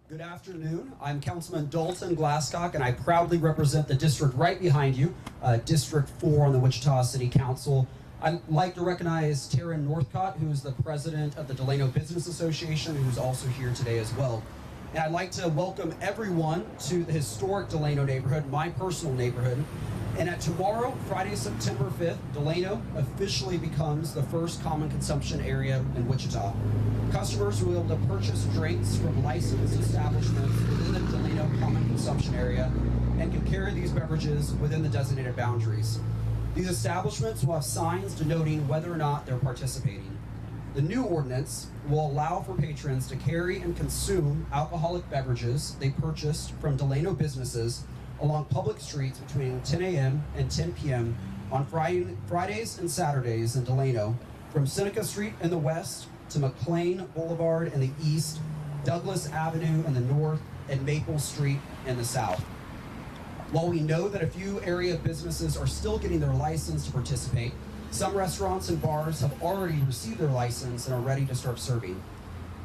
Good afternoon. I'm Councilman Dalton Glasscock, and I proudly represent the district right behind you, District 4 on the Wichita City Council. I'd like to recognize Taryn Northcott, who's the president of the Delano Business Association, who's also here today as well. And I'd like to welcome everyone to the historic Delano neighborhood, my personal neighborhood. And tomorrow, Friday, September 5th, Delano officially becomes the first common consumption area in Wichita. Customers will be able to purchase drinks from licensed establishments within the Delano common consumption area and can carry these beverages within the designated boundaries. These establishments will have signs denoting whether or not they're participating. The new ordinance will allow for patrons to carry and consume alcoholic beverages they purchased from Delano businesses along public streets between 10 a.m. and 10 p.m. on Fridays and Saturdays in Delano, from Seneca Street in the west to McLean Boulevard in the east, Douglas Avenue in the north, and Maple Street in the south. While we know that a few area businesses are still getting their license to participate, some restaurants and bars have already received their license and are ready to start serving.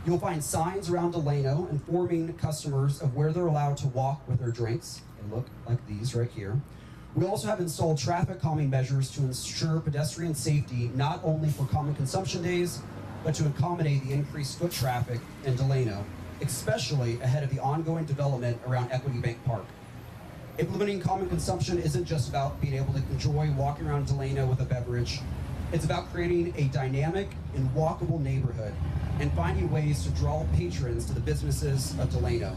You'll find signs around Delano informing customers of where they're allowed to walk with their drinks. They look like these right here. We also have installed traffic calming measures to ensure pedestrian safety, not only for common consumption days, but to accommodate the increased foot traffic in Delano, especially ahead of the ongoing development around Equity Bank Park. Implementing common consumption isn't just about being able to enjoy walking around Delano with a beverage. It's about creating a dynamic and walkable neighborhood and finding ways to draw patrons to the businesses of Delano.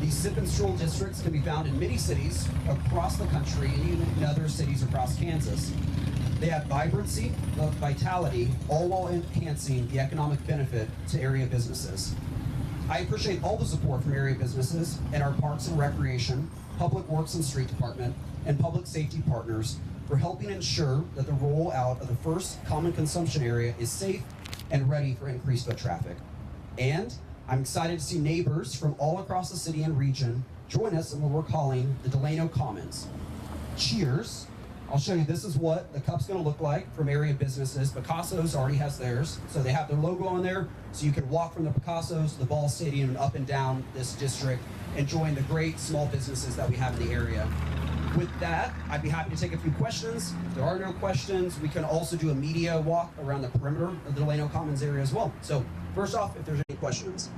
These sip and stroll districts can be found in many cities across the country and even in other cities across Kansas. They have vibrancy, vitality, all while enhancing the economic benefit to area businesses. I appreciate all the support from area businesses and our Parks and Recreation, Public Works and Street Department, and public safety partners for helping ensure that the rollout of the first common consumption area is safe and ready for increased foot traffic. And I'm excited to see neighbors from all across the city and region join us in what we're calling the Delano Commons. Cheers. I'll show you, this is what the cup's gonna look like from area businesses. Picasso's already has theirs, so they have their logo on there, so you can walk from the Picasso's to the Ball Stadium and up and down this district, enjoying the great small businesses that we have in the area. With that, I'd be happy to take a few questions. If there are no questions, we can also do a media walk around the perimeter of the Delano Commons area as well. So first off, if there's any questions.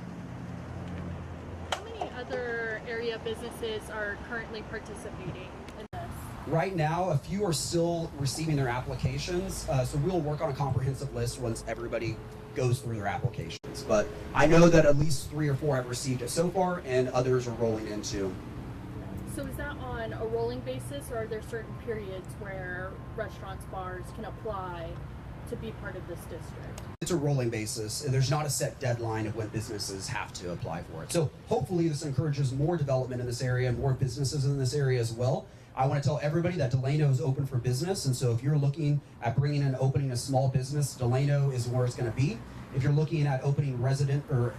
How many other area businesses are currently participating in this? Right now, a few are still receiving their applications, so we'll work on a comprehensive list once everybody goes through their applications. But I know that at least 3 or 4 have received it so far, and others are rolling into. So is that on a rolling basis, or are there certain periods where restaurants, bars can apply to be part of this district? It's a rolling basis, and there's not a set deadline of when businesses have to apply for it. So hopefully this encourages more development in this area, more businesses in this area as well. I want to tell everybody that Delano is open for business, and so if you're looking at bringing and opening a small business, Delano is where it's going to be. If you're looking at opening a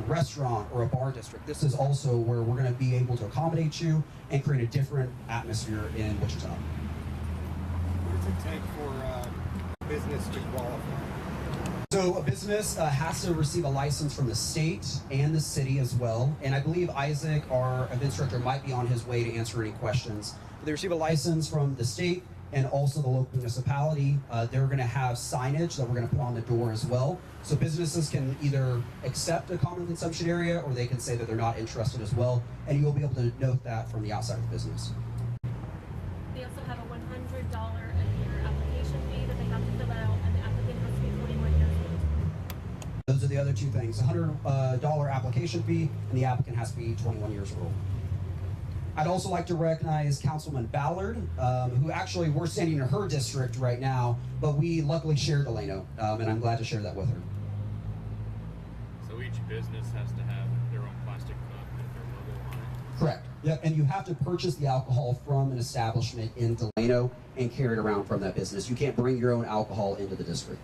restaurant or a bar district, this is also where we're going to be able to accommodate you and create a different atmosphere in Wichita. What does it take for business to qualify? So a business has to receive a license from the state and the city as well. And I believe Isaac, our events director, might be on his way to answer any questions. They receive a license from the state and also the local municipality. They're going to have signage that we're going to put on the door as well. So businesses can either accept a common consumption area or they can say that they're not interested as well. And you'll be able to note that from the outside of the business. They also have a $100 a year application fee that they have to fill out, and the applicant has to be 21 years old. Those are the other two things, $100 application fee, and the applicant has to be 21 years old. I'd also like to recognize Councilman Ballard, who actually, we're standing in her district right now, but we luckily share Delano, and I'm glad to share that with her. So each business has to have their own plastic cup with their logo on it? Correct. Yep, and you have to purchase the alcohol from an establishment in Delano and carry it around from that business. You can't bring your own alcohol into the district.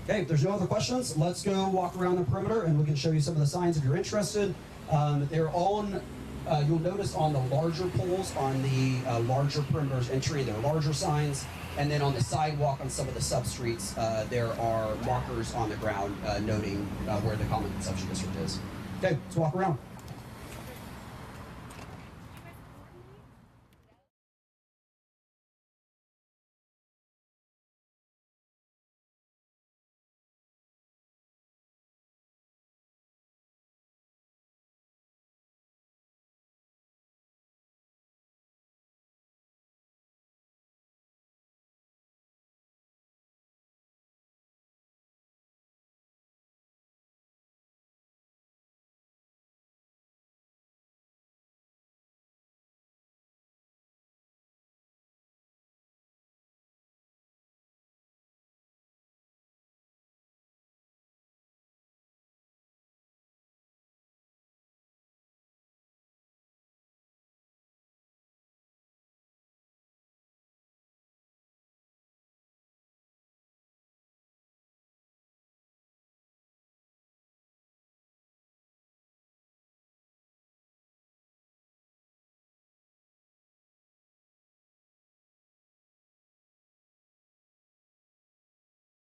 Okay, if there's no other questions, let's go walk around the perimeter and we can show you some of the signs if you're interested. They're on, you'll notice on the larger poles on the larger perimeters entry, they're larger signs. And then on the sidewalk on some of the substreets, there are markers on the ground noting where the common consumption district is. Okay, let's walk around.